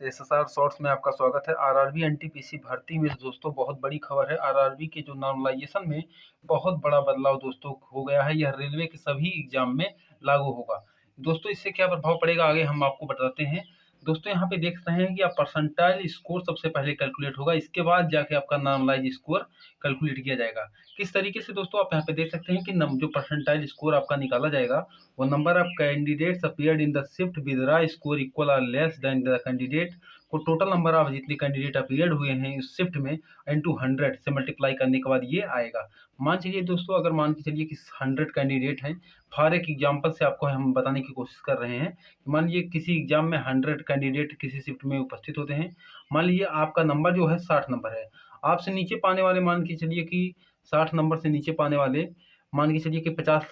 SSR shorts में आपका स्वागत है। आरआरबी एनटीपीसी भर्ती में दोस्तों बहुत बड़ी खबर है। आरआरबी के जो नॉर्मलाइजेशन में बहुत बड़ा बदलाव दोस्तों हो गया है। यह रेलवे के सभी एग्जाम में लागू होगा। दोस्तों इससे क्या प्रभाव पड़ेगा आगे हम आपको बताते हैं। दोस्तों यहाँ पे देख रहे हैं कि आप परसेंटाइल स्कोर सबसे पहले कैलकुलेट होगा, इसके बाद जाके आपका नॉर्मलाइज स्कोर कैलकुलेट किया जाएगा। किस तरीके से दोस्तों आप यहाँ पे देख सकते हैं कि जो परसेंटाइल स्कोर आपका निकाला जाएगा वो number of candidates appeared in the shift with raw score equal और लेस देन द कैंडिडेट को टोटल नंबर ऑफ जितने कैंडिडेट अपीयर्ड हुए हैं इस शिफ्ट में इनटू 100 से मल्टीप्लाई करने के बाद ये आएगा। मान चलिए दोस्तों, अगर मान के चलिए कि 100 कैंडिडेट हैं, फॉर एक एग्जाम्पल से आपको हम बताने की कोशिश कर रहे हैं। मान लीजिए किसी एग्जाम में 100 कैंडिडेट किसी शिफ्ट में उपस्थित होते हैं। मान लीजिए आपका नंबर जो है 60 नंबर है। आपसे नीचे पाने वाले मान के चलिए कि 60 नंबर से नीचे पाने वाले मान के चलिए कि 50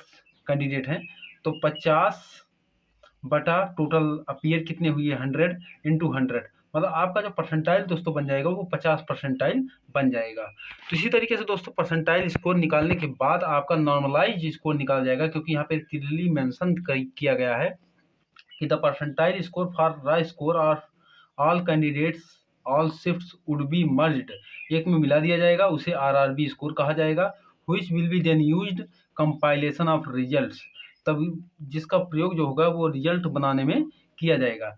कैंडिडेट हैं, तो 50 बटा टोटल अपीयर कितने हुए 100 इंटू 100, मतलब आपका जो परसेंटाइल दोस्तों बन जाएगा वो 50 परसेंटाइल बन जाएगा। तो इसी तरीके से दोस्तों परसेंटाइल स्कोर निकालने के बाद आपका नॉर्मलाइज स्कोर निकाल जाएगा, क्योंकि यहाँ पे क्लियरली मेंशन किया गया है कि the percentile score for raw score of all candidates all shifts would be merged, एक में मिला दिया जाएगा, उसे आरआरबी स्कोर कहा जाएगा। Which will be then used compilation of results, तब जिसका प्रयोग जो होगा वो रिजल्ट बनाने में किया जाएगा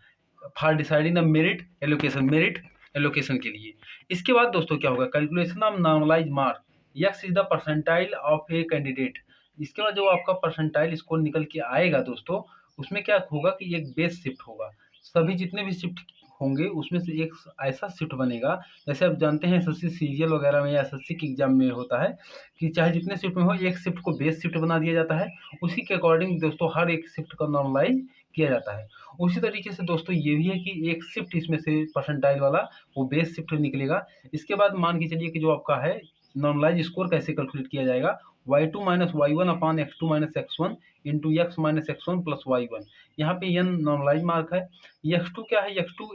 for deciding the merit allocation के लिए। इसके बाद दोस्तों क्या होगा, calculation of normalize mark X is the percentile of a candidate. इसके बाद जो आपका परसेंटाइल स्कोर निकल के आएगा दोस्तों, उसमें क्या होगा कि एक बेस शिफ्ट होगा। सभी जितने भी शिफ्ट होंगे उसमें से एक ऐसा शिफ्ट बनेगा, जैसे आप जानते हैं एसएससी सीजीएल वगैरह में या एसएससी के एग्जाम में होता है कि चाहे जितने शिफ्ट में हो एक शिफ्ट को बेस शिफ्ट बना दिया जाता है। उसी के अकॉर्डिंग दोस्तों हर एक शिफ्ट का नॉर्मलाइज किया जाता है। उसी तरीके से दोस्तों ये भी है कि एक शिफ्ट इसमें से परसेंटाइल वाला वो बेस शिफ्ट निकलेगा। इसके बाद मान के चलिए कि जो आपका है नॉर्मलाइज स्कोर कैसे कैलकुलेट किया जाएगा, y2 minus y1 upon x2 minus x1 into x minus x1 plus y1। यहाँ पे n नॉर्मलाइज मार्क है। x2 क्या है, x2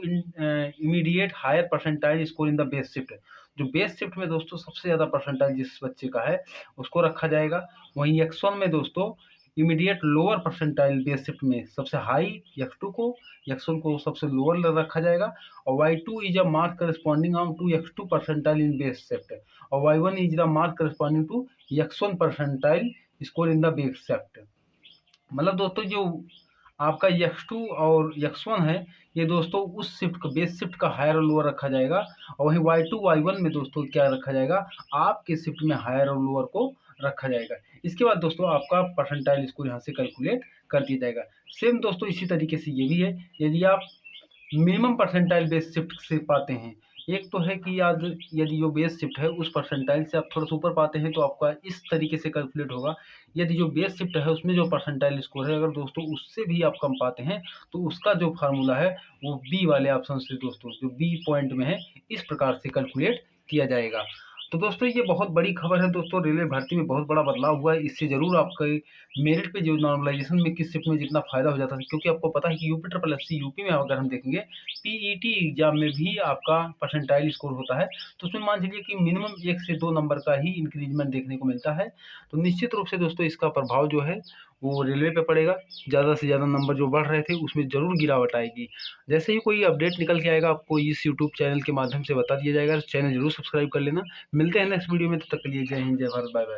immediate higher percentile score in the base shift. जो बेस शिफ्ट में दोस्तों सबसे ज़्यादा परसेंटाइल जिस बच्चे का है उसको रखा जाएगा। वहीं x1 में दोस्तों immediate lower percentile base shift में सबसे हाई x1 को सबसे लोअर रखा जाएगा। और y2 is a mark corresponding to x2 percentile in base shift, और y1 is the mark corresponding to x1 percentile score in the base shift. मतलब दोस्तों जो आपका x2 और x1 है ये दोस्तों उस शिफ्ट का बेस शिफ्ट का हायर और लोअर रखा जाएगा। और वहीं y2 y1 में दोस्तों क्या रखा जाएगा, आपके शिफ्ट में हायर और लोअर को रखा जाएगा। इसके बाद दोस्तों आपका परसेंटाइल स्कोर यहाँ से कैलकुलेट कर दिया जाएगा। सेम दोस्तों इसी तरीके से ये भी है, यदि आप मिनिमम परसेंटाइल बेस शिफ्ट से पाते हैं, एक तो है कि यदि जो बेस शिफ्ट है उस परसेंटाइल से आप थोड़ा सा ऊपर पाते हैं तो आपका इस तरीके से कैलकुलेट होगा। यदि जो बेस शिफ्ट है उसमें जो परसेंटाइल स्कोर है अगर दोस्तों उससे भी आप कम पाते हैं तो उसका जो फार्मूला है वो बी वाले ऑप्शन से दोस्तों जो बी पॉइंट में है इस प्रकार से कैलकुलेट किया जाएगा। तो दोस्तों ये बहुत बड़ी खबर है दोस्तों, रेलवे भर्ती में बहुत बड़ा बदलाव हुआ है। इससे जरूर आपके मेरिट पे जो नॉर्मलाइजेशन में किस शिफ्ट में जितना फायदा हो जाता है, क्योंकि आपको पता है कि यूपी ट्रिपल एससी यूपी में अगर हम देखेंगे पीईटी एग्जाम में भी आपका परसेंटाइल स्कोर होता है, तो उसमें मान लीजिए कि मिनिमम 1 से 2 नंबर का ही इंक्रीजमेंट देखने को मिलता है। तो निश्चित रूप से दोस्तों इसका प्रभाव जो है वो रेलवे पे पड़ेगा। ज़्यादा से ज़्यादा नंबर जो बढ़ रहे थे उसमें ज़रूर गिरावट आएगी। जैसे ही कोई अपडेट निकल के आएगा आपको इस यूट्यूब चैनल के माध्यम से बता दिया जाएगा। चैनल जरूर सब्सक्राइब कर लेना। मिलते हैं नेक्स्ट वीडियो में, तब तक के लिए जय हिंद जय भारत, बाय बाय।